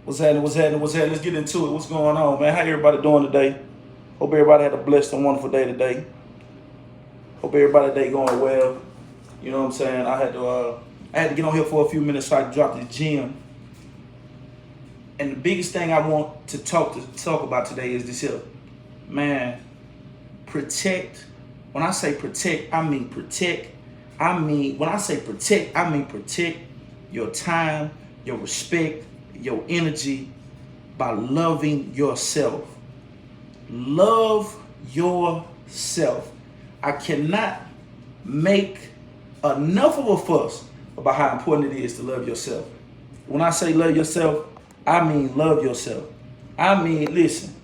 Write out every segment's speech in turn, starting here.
What's happening? What's happening? What's happening? Let's get into it. What's going on, man? How everybody doing today? Hope everybody had a blessed and wonderful day today. Hope everybody day going well. You know what I'm saying? I had to get on here for a few minutes so I could drop the gym. And the biggest thing I want to talk about today is this here. Man, protect. When I say protect, I mean protect. When I say protect, I mean protect your time, your respect, your energy by loving yourself. Love yourself. I cannot make enough of a fuss about how important it is to love yourself. When I say love yourself, I mean love yourself. I mean, listen,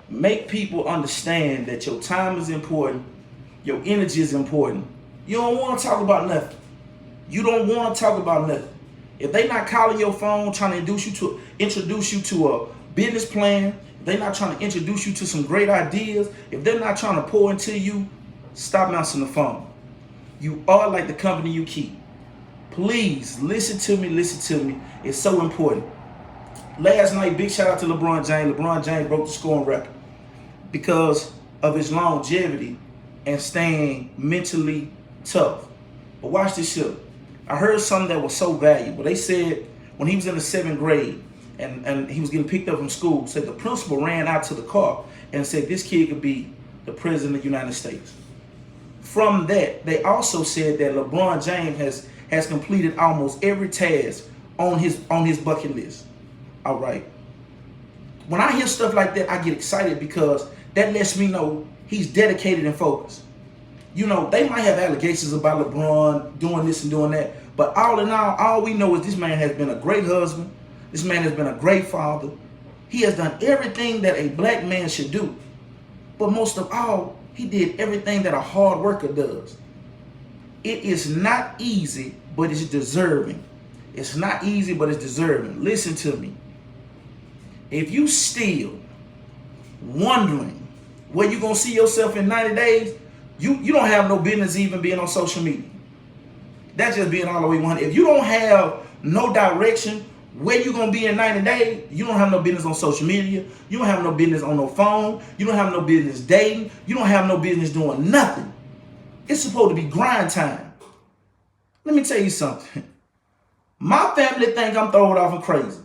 make people understand that your time is important, your energy is important. You don't want to talk about nothing. You don't want to talk about nothing. If they not calling your phone trying to introduce you to a business plan, if they not trying to introduce you to some great ideas, if they're not trying to pour into you, stop answering the phone. You are like the company you keep. Please listen to me. It's so important. Last night, big shout out to LeBron James. LeBron James broke the scoring record because of his longevity and staying mentally tough. But watch this shit. I heard something that was so valuable. They said when he was in the 7th grade and he was getting picked up from school, said the principal ran out to the car and said this kid could be the president of the United States. From that, they also said that LeBron James has completed almost every task on his bucket list. All right. When I hear stuff like that, I get excited because that lets me know he's dedicated and focused. You know, they might have allegations about LeBron doing this and doing that, but all in all we know is this man has been a great husband. This man has been a great father. He has done everything that a black man should do. But most of all, he did everything that a hard worker does. It is not easy, but it's deserving. It's not easy, but it's deserving. Listen to me. If you still wondering where you're going to see yourself in 90 days, you don't have no business even being on social media. That's just being all the way 100. If you don't have no direction where you're going to be in 90 days, you don't have no business on social media. You don't have no business on no phone. You don't have no business dating. You don't have no business doing nothing. It's supposed to be grind time. Let me tell you something. My family think I'm throwing off and crazy.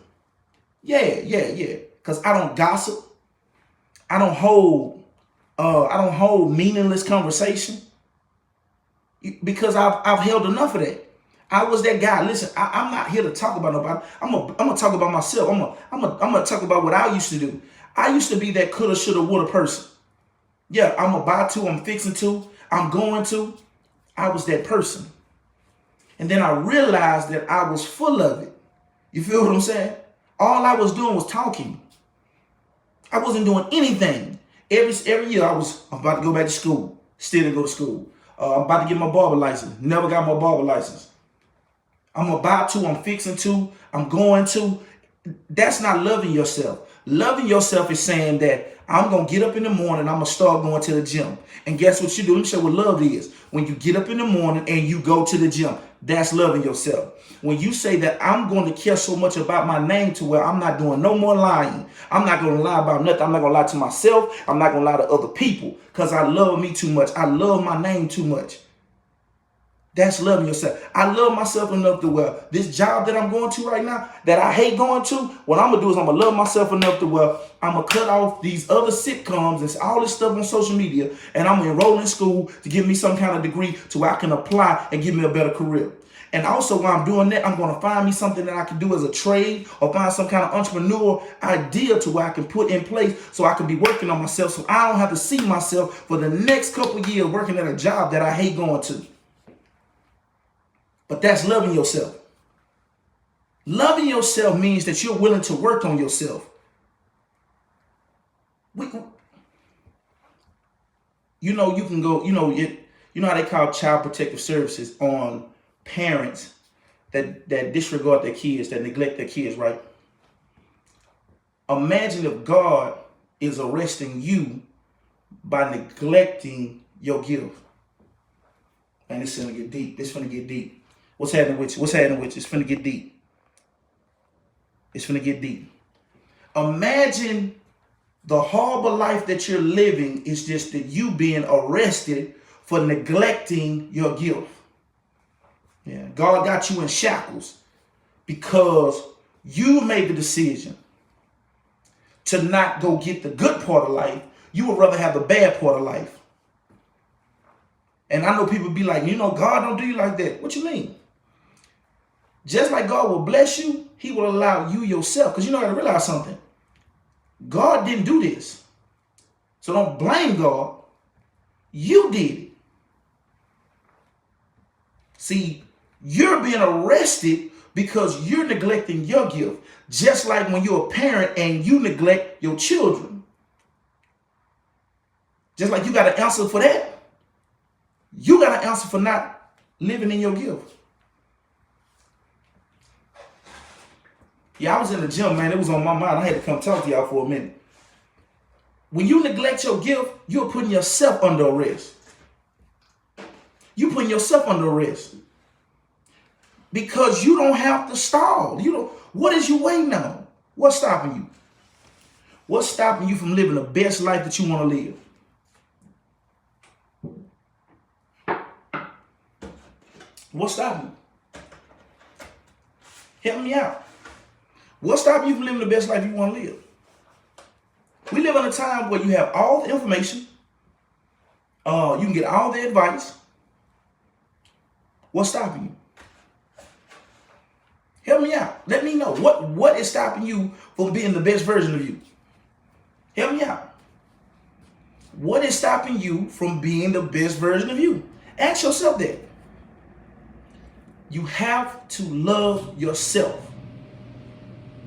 Yeah. Because I don't gossip. I don't hold meaningless conversation because I've held enough of that. I was that guy. Listen, I'm not here to talk about nobody. I'm gonna talk about myself. I'm gonna talk about what I used to do. I used to be that coulda, shoulda, woulda person. Yeah, I'm about to. I'm fixing to. I'm going to. I was that person, and then I realized that I was full of it. You feel what I'm saying? All I was doing was talking. I wasn't doing anything. Every year I'm about to go back to school. Still didn't go to school. I'm about to get my barber license. Never got my barber license. I'm about to. I'm fixing to. I'm going to. That's not loving yourself. Loving yourself is saying that I'm going to get up in the morning. I'm going to start going to the gym. And guess what you do? Let me show you what love is. When you get up in the morning and you go to the gym, that's loving yourself. When you say that I'm going to care so much about my name to where I'm not doing no more lying. I'm not going to lie about nothing. I'm not going to lie to myself. I'm not going to lie to other people because I love me too much. I love my name too much. That's loving yourself. I love myself enough to where this job that I'm going to right now, that I hate going to, what I'm going to do is I'm going to love myself enough to where I'm going to cut off these other sitcoms and all this stuff on social media, and I'm going to enroll in school to give me some kind of degree to where I can apply and give me a better career. And also while I'm doing that, I'm going to find me something that I can do as a trade or find some kind of entrepreneur idea to where I can put in place so I can be working on myself so I don't have to see myself for the next couple of years working at a job that I hate going to. But that's loving yourself. Loving yourself means that you're willing to work on yourself. You can go, you know how they call child protective services on parents that disregard their kids, that neglect their kids, right? Imagine if God is arresting you by neglecting your gift. And it's gonna get deep. It's gonna get deep. What's happening with you? It's finna get deep. It's finna get deep. Imagine the horrible life that you're living is just that you being arrested for neglecting your gift. Yeah, God got you in shackles because you made the decision to not go get the good part of life. You would rather have the bad part of life. And I know people be like, God don't do you like that. What you mean? Just like God will bless you, he will allow you yourself. Because you got to realize something. God didn't do this. So don't blame God. You did it. See, you're being arrested because you're neglecting your gift. Just like when you're a parent and you neglect your children. Just like you got to answer for that. You got to answer for not living in your gift. Yeah, I was in the gym, man. It was on my mind. I had to come talk to y'all for a minute. When you neglect your gift, you're putting yourself under arrest. You're putting yourself under arrest. Because you don't have to stall. What is you waiting on? What's stopping you? What's stopping you from living the best life that you want to live? What's stopping you? Help me out. What's stopping you from living the best life you want to live? We live in a time where you have all the information. You can get all the advice. What's stopping you? Help me out. Let me know. What is stopping you from being the best version of you? Help me out. What is stopping you from being the best version of you? Ask yourself that. You have to love yourself.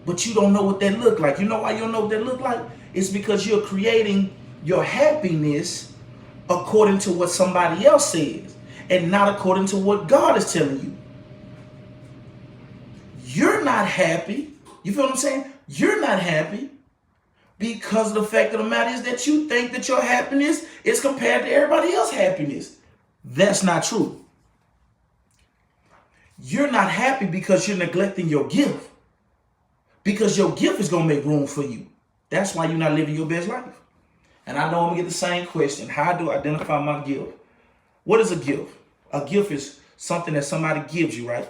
But you don't know what that look like. You know why you don't know what that look like? It's because you're creating your happiness according to what somebody else says and not according to what God is telling you. You're not happy. You feel what I'm saying? You're not happy because the fact of the matter is that you think that your happiness is compared to everybody else's happiness. That's not true. You're not happy because you're neglecting your gift. Because your gift is going to make room for you. That's why you're not living your best life. And I know I'm going to get the same question. How do I identify my gift? What is a gift? A gift is something that somebody gives you, right?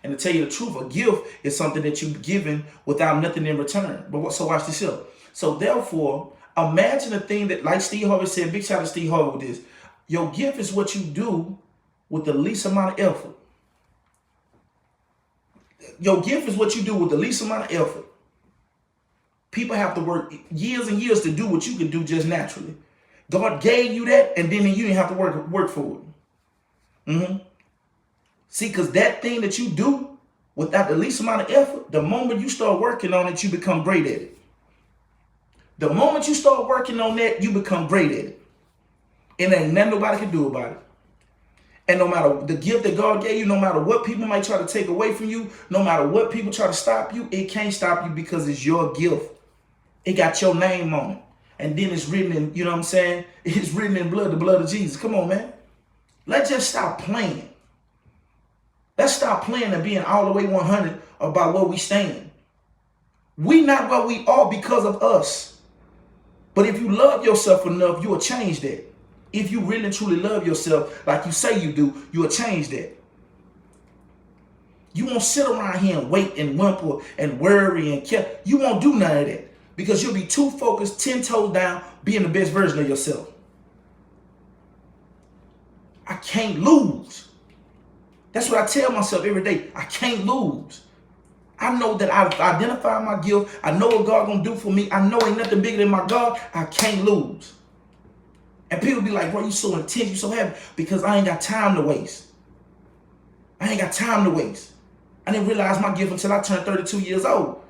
And to tell you the truth, a gift is something that you've given without nothing in return. So watch this here. So therefore, imagine a thing that, like Steve Harvey said, big shout out to Steve Harvey with this. Your gift is what you do with the least amount of effort. Your gift is what you do with the least amount of effort. People have to work years and years to do what you can do just naturally. God gave you that, and then you didn't have to work for it. See, because that thing that you do without the least amount of effort, the moment you start working on it, you become great at it. The moment you start working on that, you become great at it. And ain't nothing nobody can do about it. And no matter the gift that God gave you, no matter what people might try to take away from you, no matter what people try to stop you, it can't stop you because it's your gift. It got your name on it. And then it's written in, you know what I'm saying? It's written in blood, the blood of Jesus. Come on, man. Let's just stop playing. Let's stop playing and being all the way 100 about where we stand. We not where we are because of us. But if you love yourself enough, you will change that. If you really truly love yourself like you say you do, you will change that. You won't sit around here and wait and whimper and worry and care. You won't do none of that because you'll be too focused, 10 toes down, being the best version of yourself. I can't lose. That's what I tell myself every day. I can't lose. I know that I've identified my gift. I know what God gonna do for me. I know ain't nothing bigger than my God. I can't lose. And people be like, bro, you so intense, you so happy, because I ain't got time to waste. I ain't got time to waste. I didn't realize my gift until I turned 32 years old.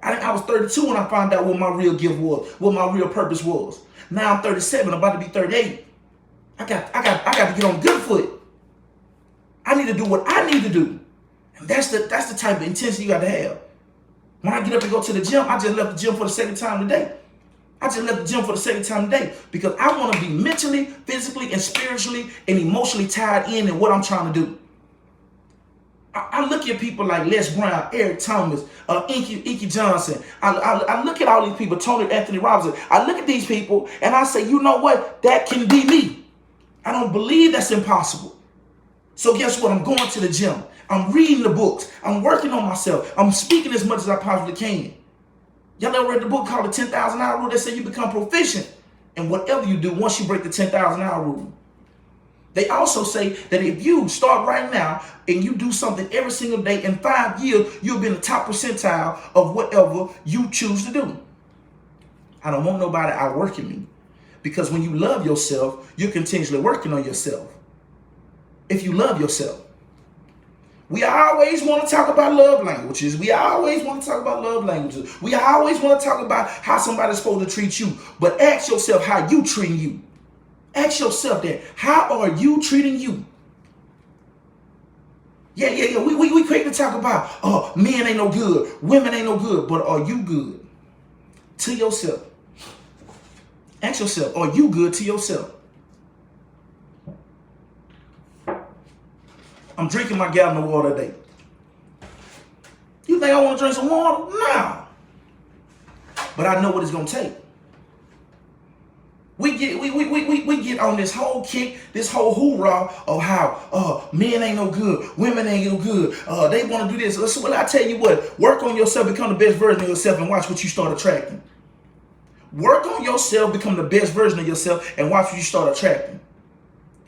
I was 32 when I found out what my real gift was, what my real purpose was. Now I'm 37, I'm about to be 38. I got to get on good foot. I need to do what I need to do. And that's the type of intensity you got to have. When I get up and go to the gym, I just left the gym for the second time today. Because I want to be mentally, physically, and spiritually and emotionally tied in what I'm trying to do. I look at people like Les Brown, Eric Thomas, Inky Johnson. I look at all these people, Tony Anthony Robinson. I look at these people and I say, you know what? That can be me. I don't believe that's impossible. So guess what? I'm going to the gym. I'm reading the books. I'm working on myself. I'm speaking as much as I possibly can. Y'all ever read the book called The 10,000 Hour Rule that said you become proficient in whatever you do once you break the 10,000 hour rule? They also say that if you start right now and you do something every single day, in 5 years, you'll be in the top percentile of whatever you choose to do. I don't want nobody outworking me, because when you love yourself, you're continually working on yourself. If you love yourself. We always want to talk about love languages. We always want to talk about love languages. We always want to talk about how somebody's supposed to treat you. But ask yourself how you treating you. Ask yourself that. How are you treating you? Yeah. We quick to talk about, men ain't no good. Women ain't no good. But are you good to yourself? Ask yourself, are you good to yourself? I'm drinking my gallon of water today. You think I want to drink some water? No. But I know what it's going to take. We get on this whole kick, this whole hoorah of how men ain't no good, women ain't no good. They want to do this. So, well, I tell you what, work on yourself, become the best version of yourself, and watch what you start attracting. Work on yourself, become the best version of yourself, and watch what you start attracting.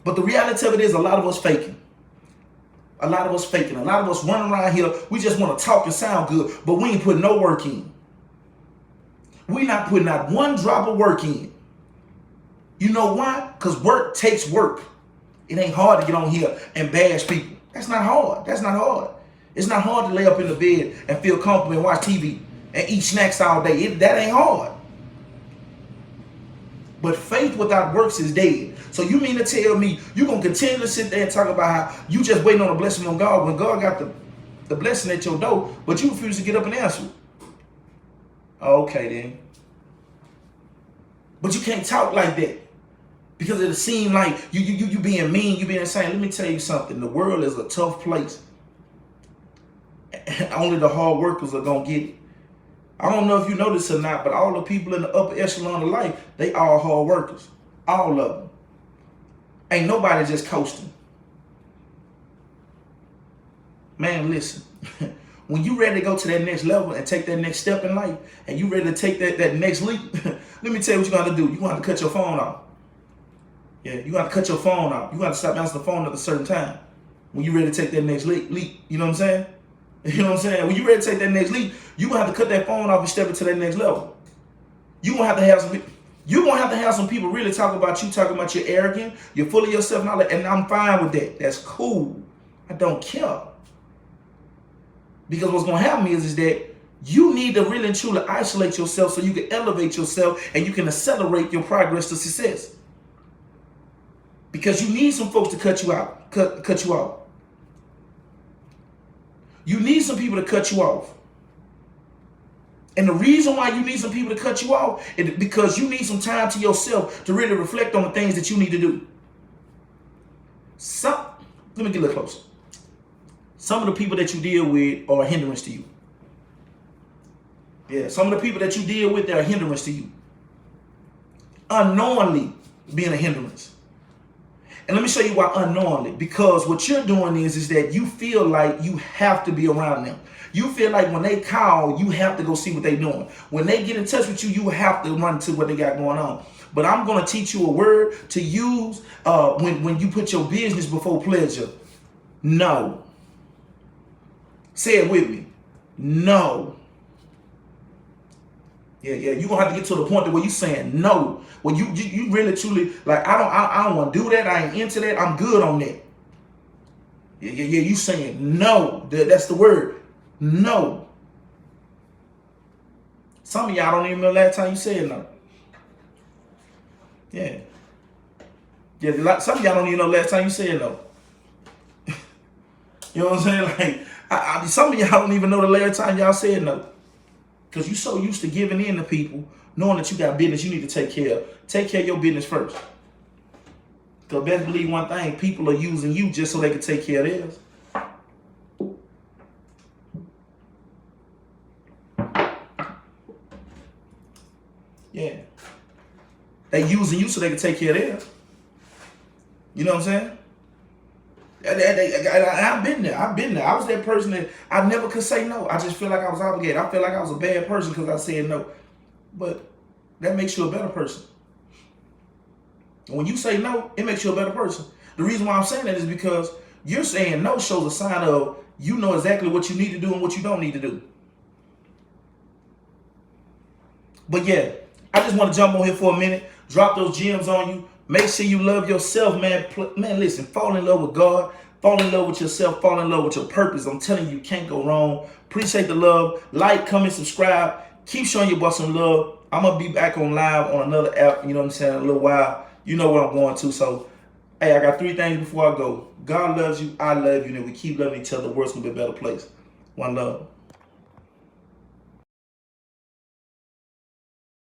But the reality of it is, a lot of us faking. A lot of us faking. A lot of us running around here, we just want to talk and sound good, but we ain't putting no work in. We not putting out one drop of work in. You know why? Because work takes work. It ain't hard to get on here and bash people. That's not hard. That's not hard. It's not hard to lay up in the bed and feel comfortable and watch TV and eat snacks all day. That ain't hard. But faith without works is dead. So you mean to tell me you're going to continue to sit there and talk about how you just waiting on a blessing from God when God got the blessing at your door, but you refuse to get up and answer it? Okay then. But you can't talk like that, because it'll seem like you being mean, you being insane. Let me tell you something. The world is a tough place. Only the hard workers are going to get it. I don't know if you know this or not, but all the people in the upper echelon of life, they all hard workers. All of them. Ain't nobody just coasting. Man, listen. When you ready to go to that next level and take that next step in life, and you ready to take that next leap, let me tell you what you're going to do. You're going to have to cut your phone off. Yeah, you're going to have to cut your phone off. You're going to have to stop answering the phone at a certain time when you're ready to take that next leap. You know what I'm saying? You know what I'm saying? When you're ready to take that next leap, you're going to have to cut that phone off and step into that next level. You're going to have to have some people really talk about you, talking about you're arrogant, you're full of yourself and all that, and I'm fine with that. That's cool. I don't care. Because what's going to happen is that you need to really and truly isolate yourself so you can elevate yourself and you can accelerate your progress to success. Because you need some folks to cut you out, cut you off. You need some people to cut you off. And the reason why you need some people to cut you off is because you need some time to yourself to really reflect on the things that you need to do. Let me get a little closer. Some of the people that you deal with are a hindrance to you. Yeah, some of the people that you deal with, they're a hindrance to you. Unknowingly being a hindrance. And let me show you why unknowingly. Because what you're doing is that you feel like you have to be around them. You feel like when they call, you have to go see what they're doing. When they get in touch with you, you have to run to what they got going on. But I'm going to teach you a word to use when you put your business before pleasure. No. Say it with me. No. Yeah. You're going to have to get to the point where you're saying no. When you really truly, like, I don't want to do that. I ain't into that. I'm good on that. Yeah. You saying no. That's the word. No. Some of y'all don't even know the last time you said no. Yeah. Some of y'all don't even know the last time you said no. You know what I'm saying? Like, some of y'all don't even know the last time y'all said no. Because you're so used to giving in to people, knowing that you got business you need to take care of. Take care of your business first. Because best believe one thing, people are using you just so they can take care of theirs. Yeah. They using you so they can take care of them. You know what I'm saying? I've been there. I was that person that I never could say no. I just feel like I was obligated. I feel like I was a bad person because I said no. But that makes you a better person. When you say no, it makes you a better person. The reason why I'm saying that is because you're saying no shows a sign of you know exactly what you need to do and what you don't need to do. But yeah, I just want to jump on here for a minute, drop those gems on you. Make sure you love yourself, man. Man, listen, fall in love with God. Fall in love with yourself. Fall in love with your purpose. I'm telling you, you can't go wrong. Appreciate the love. Like, comment, subscribe. Keep showing your boy some love. I'm going to be back on live on another app, you know what I'm saying, in a little while. You know where I'm going to. So, hey, I got 3 things before I go. God loves you. I love you. And if we keep loving each other, the world's going to be a better place. One love.